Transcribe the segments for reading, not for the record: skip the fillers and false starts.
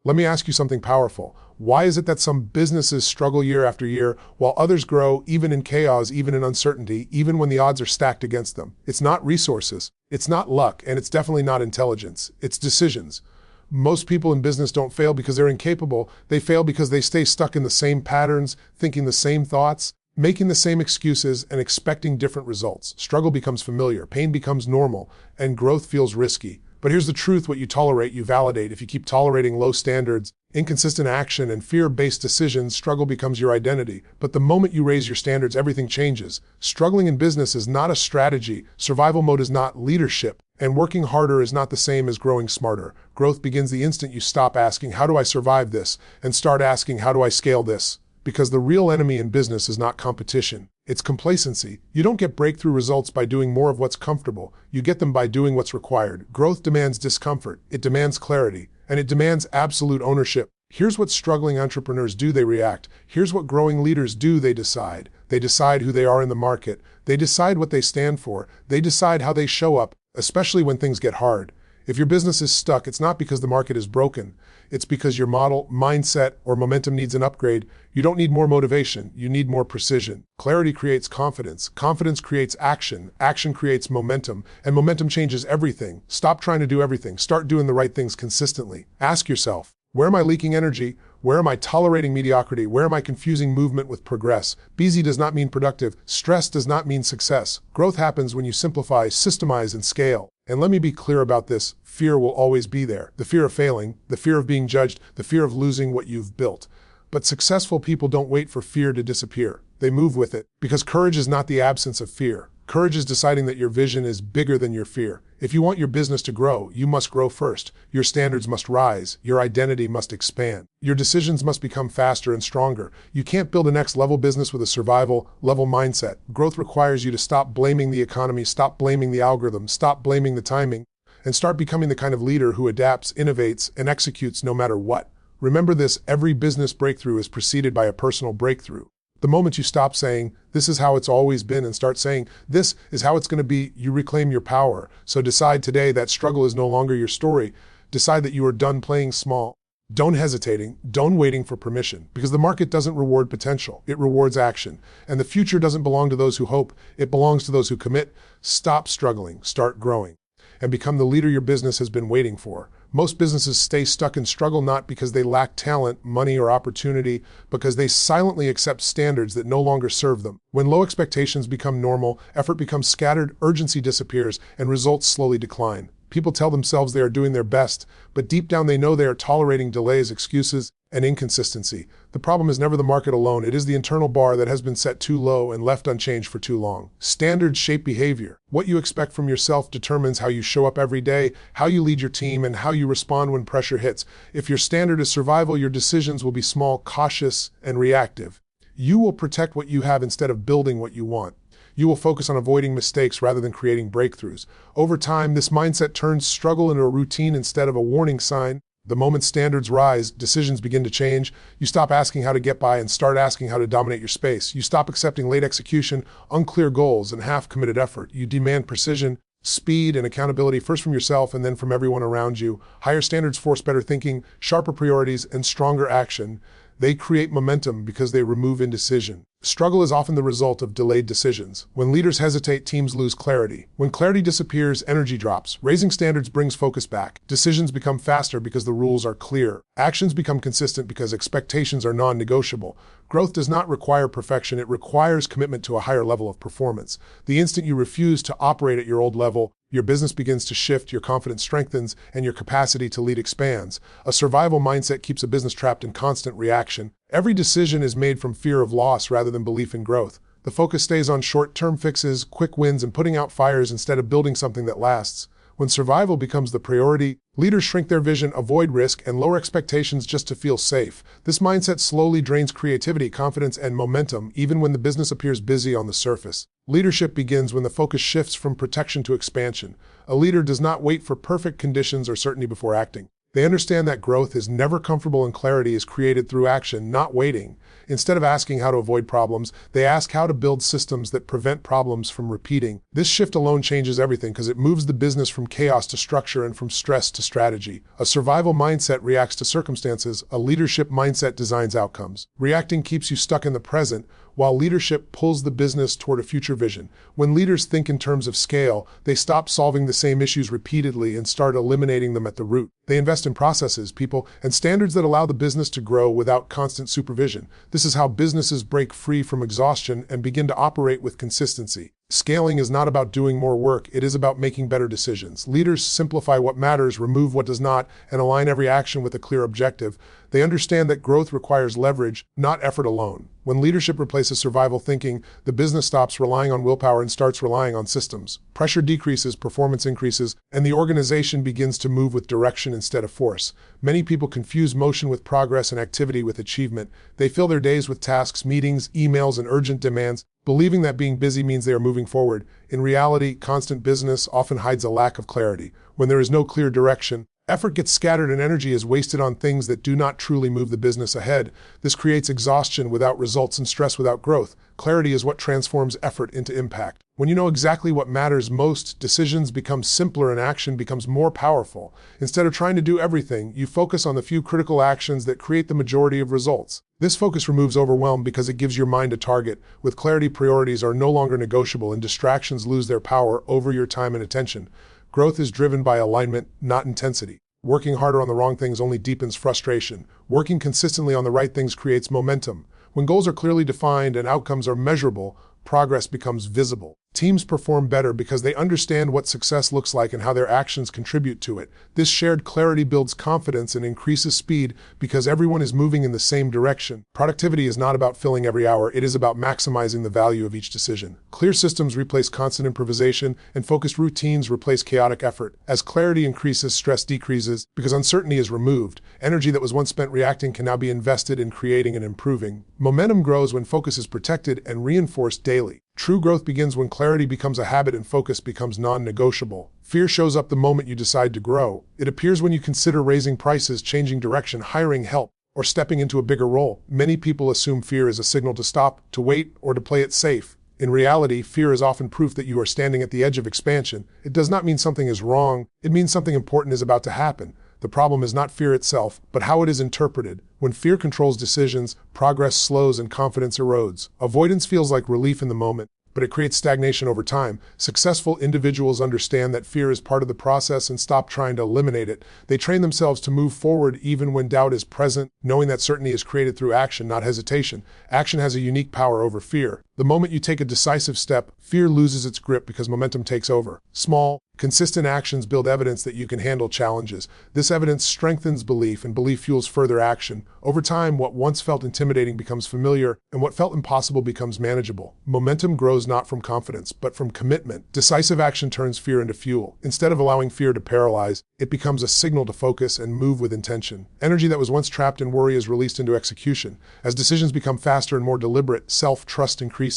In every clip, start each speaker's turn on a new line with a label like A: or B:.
A: Let me ask you something powerful. Why is it that some businesses struggle year after year while others grow even in chaos, even in uncertainty, even when the odds are stacked against them? It's not resources, it's not luck, and it's definitely not intelligence. It's decisions. Most people in business don't fail because they're incapable. They fail because they stay stuck in the same patterns, thinking the same thoughts, making the same excuses, and expecting different results. Struggle becomes familiar, pain becomes normal, and growth feels risky. But here's the truth: what you tolerate, you validate. If you keep tolerating low standards, inconsistent action, and fear-based decisions, struggle becomes your identity. But the moment you raise your standards, everything changes. Struggling in business is not a strategy. Survival mode is not leadership. And working harder is not the same as growing smarter. Growth begins the instant you stop asking, how do I survive this? And start asking, how do I scale this? Because the real enemy in business is not competition. It's complacency. You don't get breakthrough results by doing more of what's comfortable. You get them by doing what's required. Growth demands discomfort. It demands clarity. And it demands absolute ownership. Here's what struggling entrepreneurs do: they react. Here's what growing leaders do: they decide. They decide who they are in the market. They decide what they stand for. They decide how they show up, especially when things get hard. If your business is stuck, it's not because the market is broken. It's because your model, mindset, or momentum needs an upgrade. You don't need more motivation. You need more precision. Clarity creates confidence. Confidence creates action. Action creates momentum. And momentum changes everything. Stop trying to do everything. Start doing the right things consistently. Ask yourself, where am I leaking energy? Where am I tolerating mediocrity? Where am I confusing movement with progress? Busy does not mean productive. Stress does not mean success. Growth happens when you simplify, systemize, and scale. And let me be clear about this: fear will always be there. The fear of failing, the fear of being judged, the fear of losing what you've built. But successful people don't wait for fear to disappear. They move with it. Because courage is not the absence of fear. Courage is deciding that your vision is bigger than your fear. If you want your business to grow, you must grow first. Your standards must rise. Your identity must expand. Your decisions must become faster and stronger. You can't build a next-level business with a survival-level mindset. Growth requires you to stop blaming the economy, stop blaming the algorithm, stop blaming the timing, and start becoming the kind of leader who adapts, innovates, and executes no matter what. Remember this: every business breakthrough is preceded by a personal breakthrough. The moment you stop saying, "This is how it's always been," and start saying, "This is how it's going to be," you reclaim your power. So decide today that struggle is no longer your story. Decide that you are done playing small. Don't hesitating, don't waiting for permission, because the market doesn't reward potential, it rewards action. And the future doesn't belong to those who hope, it belongs to those who commit. Stop struggling, start growing, and become the leader your business has been waiting for. Most businesses stay stuck in struggle not because they lack talent, money, or opportunity, because they silently accept standards that no longer serve them. When low expectations become normal, effort becomes scattered, urgency disappears, and results slowly decline. People tell themselves they are doing their best, but deep down they know they are tolerating delays, excuses, and inconsistency. The problem is never the market alone. It is the internal bar that has been set too low and left unchanged for too long. Standards shape behavior. What you expect from yourself determines how you show up every day, how you lead your team, and how you respond when pressure hits. If your standard is survival, your decisions will be small, cautious, and reactive. You will protect what you have instead of building what you want. You will focus on avoiding mistakes rather than creating breakthroughs. Over time, this mindset turns struggle into a routine instead of a warning sign. The moment standards rise, decisions begin to change. You stop asking how to get by and start asking how to dominate your space. You stop accepting late execution, unclear goals, and half-committed effort. You demand precision, speed, and accountability, first from yourself and then from everyone around you. Higher standards force better thinking, sharper priorities, and stronger action. They create momentum because they remove indecision. Struggle is often the result of delayed decisions. When leaders hesitate, teams lose clarity. When clarity disappears, energy drops. Raising standards brings focus back. Decisions become faster because the rules are clear. Actions become consistent because expectations are non-negotiable. Growth does not require perfection, it requires commitment to a higher level of performance. The instant you refuse to operate at your old level, your business begins to shift, your confidence strengthens, and your capacity to lead expands. A survival mindset keeps a business trapped in constant reaction. Every decision is made from fear of loss rather than belief in growth. The focus stays on short-term fixes, quick wins, and putting out fires instead of building something that lasts. When survival becomes the priority, leaders shrink their vision, avoid risk, and lower expectations just to feel safe. This mindset slowly drains creativity, confidence, and momentum, even when the business appears busy on the surface. Leadership begins when the focus shifts from protection to expansion. A leader does not wait for perfect conditions or certainty before acting. They understand that growth is never comfortable and clarity is created through action, not waiting. Instead of asking how to avoid problems, they ask how to build systems that prevent problems from repeating. This shift alone changes everything because it moves the business from chaos to structure and from stress to strategy. A survival mindset reacts to circumstances. A leadership mindset designs outcomes. Reacting keeps you stuck in the present, while leadership pulls the business toward a future vision. When leaders think in terms of scale, they stop solving the same issues repeatedly and start eliminating them at the root. They invest in processes, people, and standards that allow the business to grow without constant supervision. This is how businesses break free from exhaustion and begin to operate with consistency. Scaling is not about doing more work, it is about making better decisions. Leaders simplify what matters, remove what does not, and align every action with a clear objective. They understand that growth requires leverage, not effort alone. When leadership replaces survival thinking, the business stops relying on willpower and starts relying on systems. Pressure decreases, performance increases, and the organization begins to move with direction instead of force. Many people confuse motion with progress and activity with achievement. They fill their days with tasks, meetings, emails, and urgent demands, believing that being busy means they are moving forward. In reality, constant business often hides a lack of clarity. When there is no clear direction, effort gets scattered and energy is wasted on things that do not truly move the business ahead. This creates exhaustion without results and stress without growth. Clarity is what transforms effort into impact. When you know exactly what matters most, decisions become simpler and action becomes more powerful. Instead of trying to do everything, you focus on the few critical actions that create the majority of results. This focus removes overwhelm because it gives your mind a target. With clarity, priorities are no longer negotiable and distractions lose their power over your time and attention. Growth is driven by alignment, not intensity. Working harder on the wrong things only deepens frustration. Working consistently on the right things creates momentum. When goals are clearly defined and outcomes are measurable, progress becomes visible. Teams perform better because they understand what success looks like and how their actions contribute to it. This shared clarity builds confidence and increases speed because everyone is moving in the same direction. Productivity is not about filling every hour, it is about maximizing the value of each decision. Clear systems replace constant improvisation, and focused routines replace chaotic effort. As clarity increases, stress decreases because uncertainty is removed. Energy that was once spent reacting can now be invested in creating and improving. Momentum grows when focus is protected and reinforced daily. True growth begins when clarity becomes a habit and focus becomes non-negotiable. Fear shows up the moment you decide to grow. It appears when you consider raising prices, changing direction, hiring help, or stepping into a bigger role. Many people assume fear is a signal to stop, to wait, or to play it safe. In reality, fear is often proof that you are standing at the edge of expansion. It does not mean something is wrong. It means something important is about to happen. The problem is not fear itself, but how it is interpreted. When fear controls decisions, progress slows and confidence erodes. Avoidance feels like relief in the moment, but it creates stagnation over time. Successful individuals understand that fear is part of the process and stop trying to eliminate it. They train themselves to move forward even when doubt is present, knowing that certainty is created through action, not hesitation. Action has a unique power over fear. The moment you take a decisive step, fear loses its grip because momentum takes over. Small, consistent actions build evidence that you can handle challenges. This evidence strengthens belief, and belief fuels further action. Over time, what once felt intimidating becomes familiar, and what felt impossible becomes manageable. Momentum grows not from confidence, but from commitment. Decisive action turns fear into fuel. Instead of allowing fear to paralyze, it becomes a signal to focus and move with intention. Energy that was once trapped in worry is released into execution. As decisions become faster and more deliberate, self-trust increases.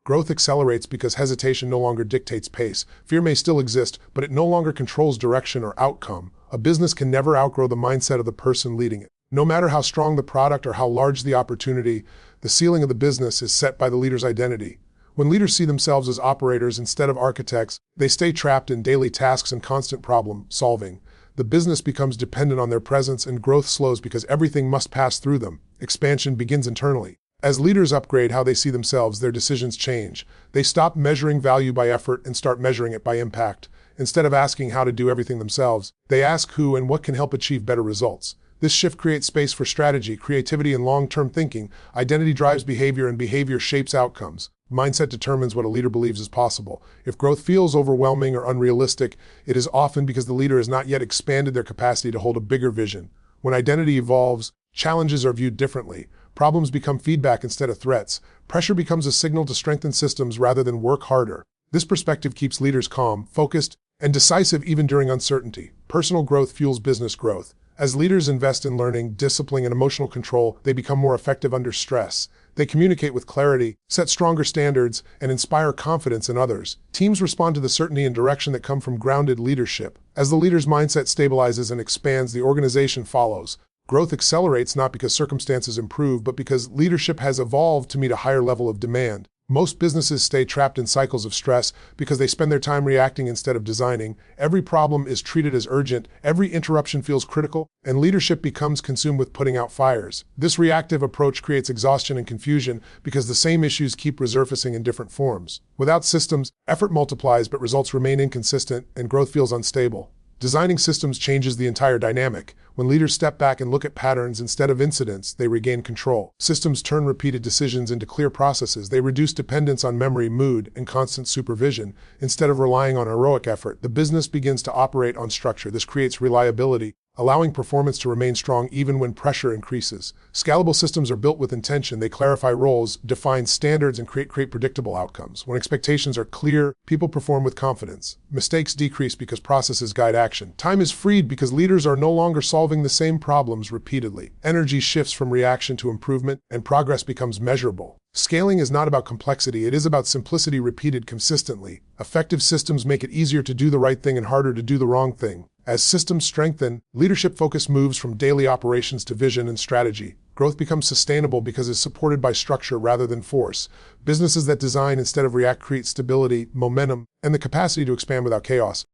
A: Growth accelerates because hesitation no longer dictates pace. Fear may still exist, but it no longer controls direction or outcome. A business can never outgrow the mindset of the person leading it. No matter how strong the product or how large the opportunity, the ceiling of the business is set by the leader's identity. When leaders see themselves as operators instead of architects, they stay trapped in daily tasks and constant problem solving. The business becomes dependent on their presence, and growth slows because everything must pass through them. Expansion begins internally. As leaders upgrade how they see themselves, their decisions change. They stop measuring value by effort and start measuring it by impact. Instead of asking how to do everything themselves, they ask who and what can help achieve better results. This shift creates space for strategy, creativity, and long-term thinking. Identity drives behavior, and behavior shapes outcomes. Mindset determines what a leader believes is possible. If growth feels overwhelming or unrealistic, it is often because the leader has not yet expanded their capacity to hold a bigger vision. When identity evolves, challenges are viewed differently. Problems become feedback instead of threats. Pressure becomes a signal to strengthen systems rather than work harder. This perspective keeps leaders calm, focused, and decisive even during uncertainty. Personal growth fuels business growth. As leaders invest in learning, discipline, and emotional control, they become more effective under stress. They communicate with clarity, set stronger standards, and inspire confidence in others. Teams respond to the certainty and direction that come from grounded leadership. As the leader's mindset stabilizes and expands, the organization follows. Growth accelerates not because circumstances improve, but because leadership has evolved to meet a higher level of demand. Most businesses stay trapped in cycles of stress because they spend their time reacting instead of designing. Every problem is treated as urgent, every interruption feels critical, and leadership becomes consumed with putting out fires. This reactive approach creates exhaustion and confusion because the same issues keep resurfacing in different forms. Without systems, effort multiplies but results remain inconsistent and growth feels unstable. Designing systems changes the entire dynamic. When leaders step back and look at patterns instead of incidents, they regain control. Systems turn repeated decisions into clear processes. They reduce dependence on memory, mood, and constant supervision. Instead of relying on heroic effort, the business begins to operate on structure. This creates reliability, allowing performance to remain strong even when pressure increases. Scalable systems are built with intention. They clarify roles, define standards, and create predictable outcomes. When expectations are clear, people perform with confidence. Mistakes decrease because processes guide action. Time is freed because leaders are no longer solving the same problems repeatedly. Energy shifts from reaction to improvement, and progress becomes measurable. Scaling is not about complexity, it is about simplicity repeated consistently. Effective systems make it easier to do the right thing and harder to do the wrong thing. As systems strengthen, leadership focus moves from daily operations to vision and strategy. Growth becomes sustainable because it's supported by structure rather than force. Businesses that design instead of react create stability, momentum, and the capacity to expand without chaos.